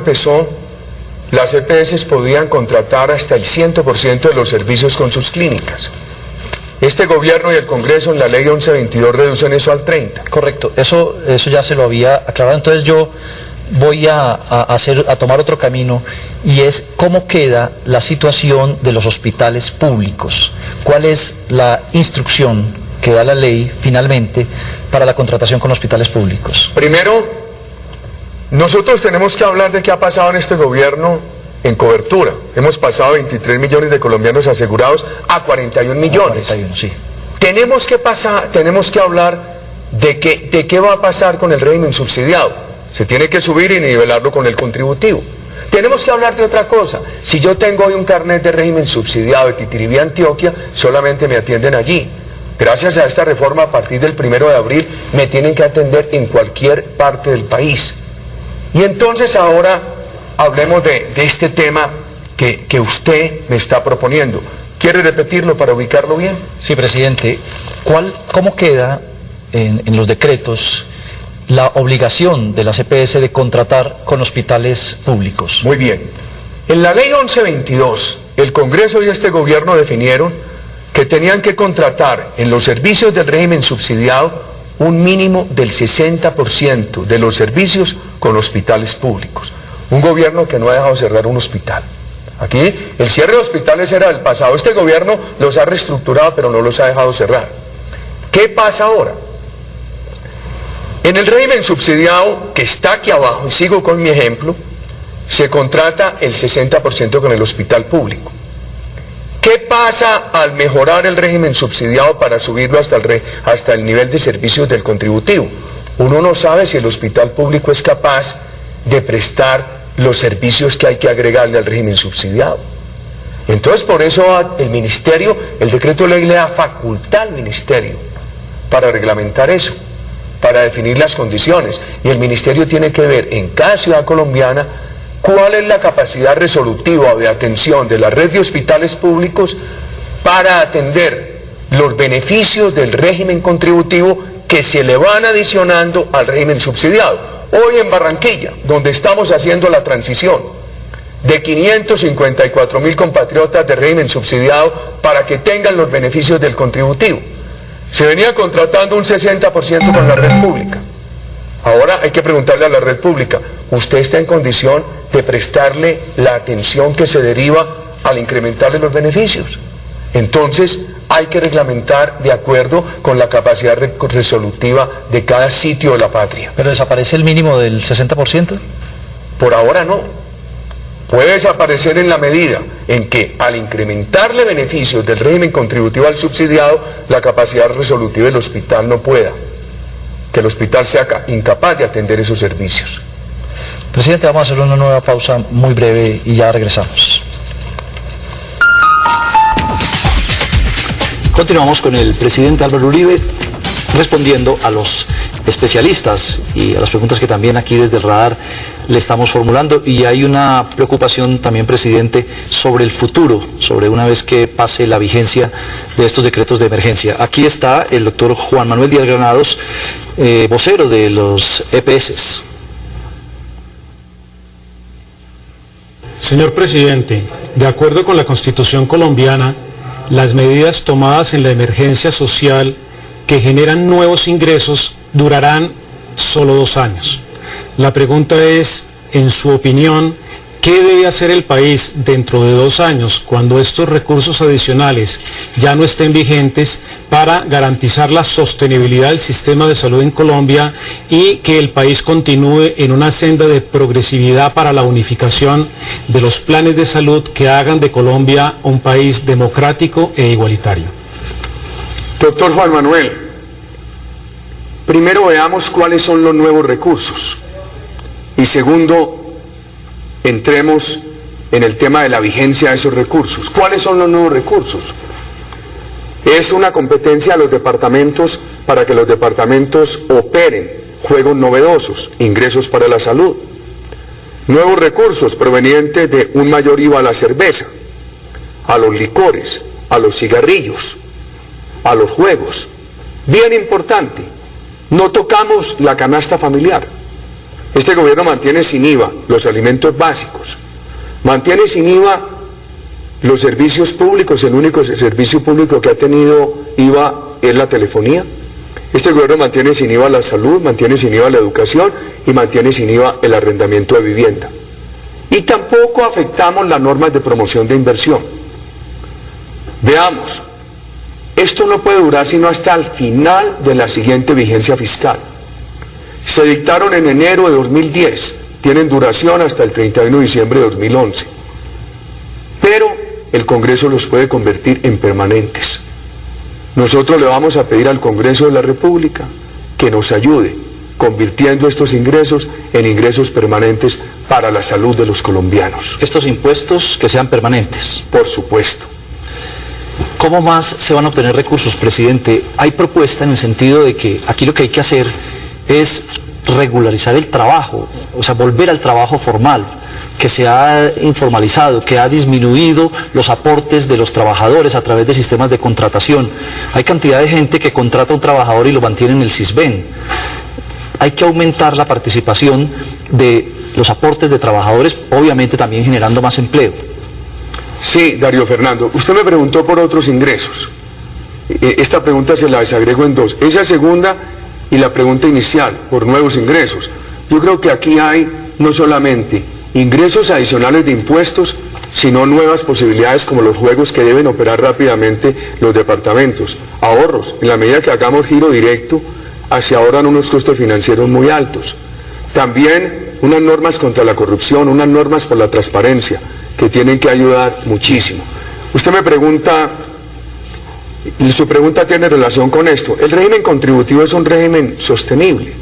empezó, las EPS podían contratar hasta el 100% de los servicios con sus clínicas. Este gobierno y el Congreso en la ley 1122 reducen eso al 30%. Correcto, eso ya se lo había aclarado. Entonces yo voy a tomar otro camino, y es cómo queda la situación de los hospitales públicos. ¿Cuál es la instrucción que da la ley finalmente para la contratación con hospitales públicos? Primero, nosotros tenemos que hablar de qué ha pasado en este gobierno en cobertura. Hemos pasado 23 millones de colombianos asegurados a 41 millones. 41, sí. Tenemos que hablar de qué va a pasar con el régimen subsidiado. Se tiene que subir y nivelarlo con el contributivo. Tenemos que hablar de otra cosa. Si yo tengo hoy un carnet de régimen subsidiado de Titiribí, Antioquia, solamente me atienden allí. Gracias a esta reforma, a partir del 1 de abril, me tienen que atender en cualquier parte del país. Y entonces ahora hablemos de este tema que usted me está proponiendo. ¿Quiere repetirlo para ubicarlo bien? Sí, presidente. ¿Cómo queda en los decretos la obligación de las EPS de contratar con hospitales públicos? Muy bien. En la ley 1122, el Congreso y este gobierno definieron que tenían que contratar en los servicios del régimen subsidiado un mínimo del 60% de los servicios con hospitales públicos. Un gobierno que no ha dejado cerrar un hospital. Aquí el cierre de hospitales era del pasado. Este gobierno los ha reestructurado, pero no los ha dejado cerrar. ¿Qué pasa ahora? En el régimen subsidiado, que está aquí abajo, y sigo con mi ejemplo, se contrata el 60% con el hospital público. ¿Qué pasa al mejorar el régimen subsidiado para subirlo hasta el nivel de servicios del contributivo? Uno no sabe si el hospital público es capaz de prestar los servicios que hay que agregarle al régimen subsidiado. Entonces, por eso el ministerio, el decreto de ley le da facultad al ministerio para reglamentar eso, para definir las condiciones, y el ministerio tiene que ver en cada ciudad colombiana cuál es la capacidad resolutiva o de atención de la red de hospitales públicos para atender los beneficios del régimen contributivo que se le van adicionando al régimen subsidiado. Hoy en Barranquilla, donde estamos haciendo la transición de 554.000 compatriotas de régimen subsidiado para que tengan los beneficios del contributivo, se venía contratando un 60% con la red pública. Ahora hay que preguntarle a la red pública, ¿usted está en condición de prestarle la atención que se deriva al incrementarle los beneficios? Entonces hay que reglamentar de acuerdo con la capacidad resolutiva de cada sitio de la patria. ¿Pero desaparece el mínimo del 60%? Por ahora no. Puede desaparecer en la medida en que al incrementarle beneficios del régimen contributivo al subsidiado, la capacidad resolutiva del hospital no pueda. Que el hospital sea incapaz de atender esos servicios. Presidente, vamos a hacer una nueva pausa muy breve y ya regresamos. Continuamos con el presidente Álvaro Uribe respondiendo a los especialistas y a las preguntas que también aquí desde el radar le estamos formulando, y hay una preocupación también, presidente, sobre el futuro, sobre una vez que pase la vigencia de estos decretos de emergencia. Aquí está el doctor Juan Manuel Díaz Granados, vocero de los EPS. Señor presidente, de acuerdo con la Constitución colombiana, las medidas tomadas en la emergencia social que generan nuevos ingresos durarán solo 2 años. La pregunta es, en su opinión, ¿qué debe hacer el país dentro de 2 años, cuando estos recursos adicionales ya no estén vigentes, para garantizar la sostenibilidad del sistema de salud en Colombia y que el país continúe en una senda de progresividad para la unificación de los planes de salud que hagan de Colombia un país democrático e igualitario? Doctor Juan Manuel, primero veamos cuáles son los nuevos recursos. Y segundo, entremos en el tema de la vigencia de esos recursos. ¿Cuáles son los nuevos recursos? Es una competencia de los departamentos para que los departamentos operen juegos novedosos, ingresos para la salud. Nuevos recursos provenientes de un mayor IVA a la cerveza, a los licores, a los cigarrillos, a los juegos. Bien importante, no tocamos la canasta familiar. Este gobierno mantiene sin IVA los alimentos básicos, mantiene sin IVA los servicios públicos. El único servicio público que ha tenido IVA es la telefonía. Este gobierno mantiene sin IVA la salud, mantiene sin IVA la educación y mantiene sin IVA el arrendamiento de vivienda. Y tampoco afectamos las normas de promoción de inversión. Veamos, esto no puede durar sino hasta el final de la siguiente vigencia fiscal. Se dictaron en enero de 2010, tienen duración hasta el 31 de diciembre de 2011. Pero el Congreso los puede convertir en permanentes. Nosotros le vamos a pedir al Congreso de la República que nos ayude convirtiendo estos ingresos en ingresos permanentes para la salud de los colombianos. Estos impuestos que sean permanentes. Por supuesto. ¿Cómo más se van a obtener recursos, presidente? Hay propuesta en el sentido de que aquí lo que hay que hacer es regularizar el trabajo, o sea, volver al trabajo formal, que se ha informalizado, que ha disminuido los aportes de los trabajadores a través de sistemas de contratación. Hay cantidad de gente que contrata a un trabajador y lo mantiene en el SISBEN. Hay que aumentar la participación de los aportes de trabajadores, obviamente también generando más empleo. Sí, Darío Fernando, usted me preguntó por otros ingresos. Esta pregunta se la desagrego en dos. Esa segunda y la pregunta inicial, por nuevos ingresos. Yo creo que aquí hay no solamente ingresos adicionales de impuestos, sino nuevas posibilidades como los juegos que deben operar rápidamente los departamentos. Ahorros, en la medida que hagamos giro directo, se ahorran unos costos financieros muy altos. También unas normas contra la corrupción, unas normas por la transparencia, que tienen que ayudar muchísimo. Usted me pregunta, y su pregunta tiene relación con esto. El régimen contributivo es un régimen sostenible,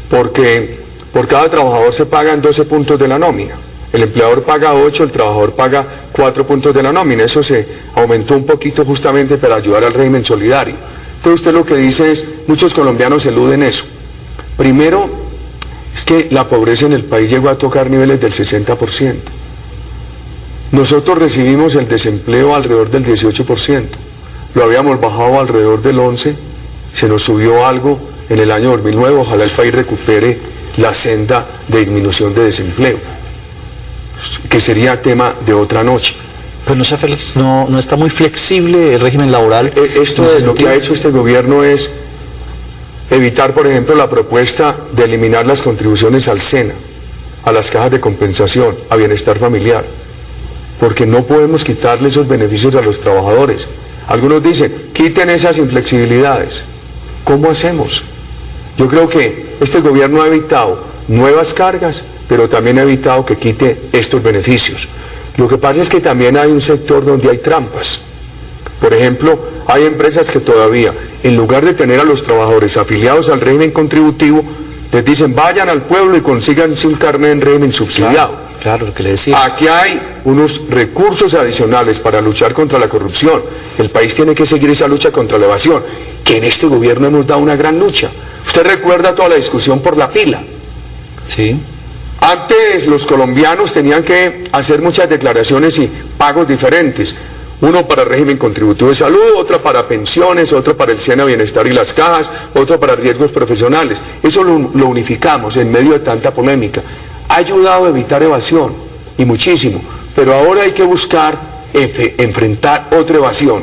porque por cada trabajador se pagan 12 puntos de la nómina. El empleador paga 8, el trabajador paga 4 puntos de la nómina. Eso se aumentó un poquito justamente para ayudar al régimen solidario. Entonces usted lo que dice es, muchos colombianos eluden eso. Primero, es que la pobreza en el país llegó a tocar niveles del 60%. Nosotros recibimos el desempleo alrededor del 18%. Lo habíamos bajado alrededor del 11%, se nos subió algo en el año 2009. Ojalá el país recupere la senda de disminución de desempleo, que sería tema de otra noche. Pero no está muy flexible el régimen laboral. Esto es lo que ha hecho este gobierno es evitar, por ejemplo, la propuesta de eliminar las contribuciones al SENA, a las cajas de compensación, a bienestar familiar, porque no podemos quitarle esos beneficios a los trabajadores. Algunos dicen, quiten esas inflexibilidades. ¿Cómo hacemos? Yo creo que este gobierno ha evitado nuevas cargas, pero también ha evitado que quite estos beneficios. Lo que pasa es que también hay un sector donde hay trampas. Por ejemplo, hay empresas que todavía, en lugar de tener a los trabajadores afiliados al régimen contributivo, les dicen, vayan al pueblo y consíganse un carnet en régimen subsidiado. Claro, lo que le decía. Aquí hay unos recursos adicionales para luchar contra la corrupción. El país tiene que seguir esa lucha contra la evasión, que en este gobierno hemos dado una gran lucha. Usted recuerda toda la discusión por la pila. Sí. Antes los colombianos tenían que hacer muchas declaraciones y pagos diferentes. Uno para el régimen contributivo de salud, otro para pensiones, otro para el SENA Bienestar y las cajas, otro para riesgos profesionales. Eso lo unificamos en medio de tanta polémica. Ha ayudado a evitar evasión, y muchísimo, pero ahora hay que buscar enfrentar otra evasión,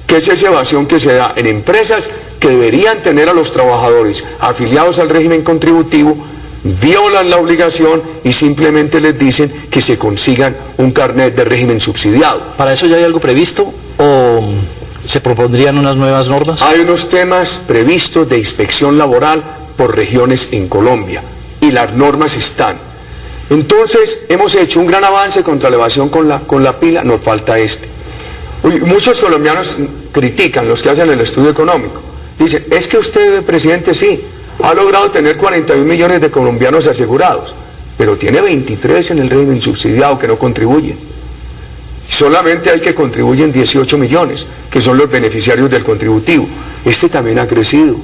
que es esa evasión que se da en empresas que deberían tener a los trabajadores afiliados al régimen contributivo, violan la obligación y simplemente les dicen que se consigan un carnet de régimen subsidiado. ¿Para eso ya hay algo previsto o se propondrían unas nuevas normas? Hay unos temas previstos de inspección laboral por regiones en Colombia y las normas están. Entonces hemos hecho un gran avance contra la evasión con la pila, nos falta este. Muchos colombianos critican, los que hacen el estudio económico, dicen, es que usted, presidente, sí, ha logrado tener 41 millones de colombianos asegurados, pero tiene 23 en el régimen subsidiado que no contribuyen. Solamente hay que contribuyen 18 millones, que son los beneficiarios del contributivo. Este también ha crecido,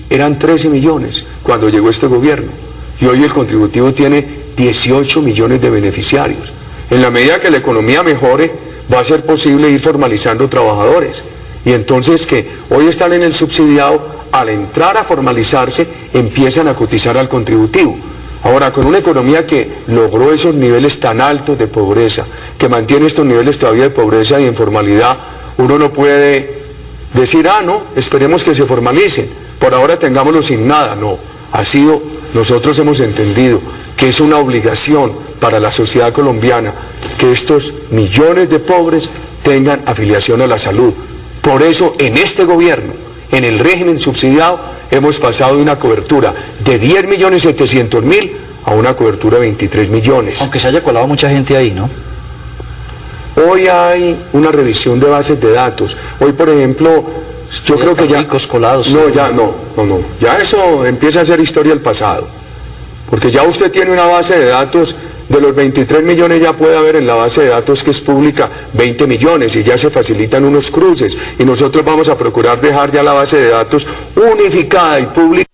eran 13 millones cuando llegó este gobierno, y hoy el contributivo tiene 18 millones de beneficiarios. En la medida que la economía mejore, va a ser posible ir formalizando trabajadores. Y entonces que hoy están en el subsidiado, al entrar a formalizarse, empiezan a cotizar al contributivo. Ahora, con una economía que logró esos niveles tan altos de pobreza, que mantiene estos niveles todavía de pobreza y informalidad, uno no puede decir, no, esperemos que se formalicen, por ahora tengámoslo sin nada. No, nosotros hemos entendido que es una obligación para la sociedad colombiana que estos millones de pobres tengan afiliación a la salud. Por eso, en este gobierno, en el régimen subsidiado, hemos pasado de una cobertura de 10.700.000 a una cobertura de 23 millones. Aunque se haya colado mucha gente ahí, ¿no? Hoy hay una revisión de bases de datos. Hoy, por ejemplo, yo creo que ya... ricos colados. No. Ya eso empieza a ser historia del pasado. Porque ya usted tiene una base de datos, de los 23 millones ya puede haber en la base de datos que es pública 20 millones y ya se facilitan unos cruces. Y nosotros vamos a procurar dejar ya la base de datos unificada y pública.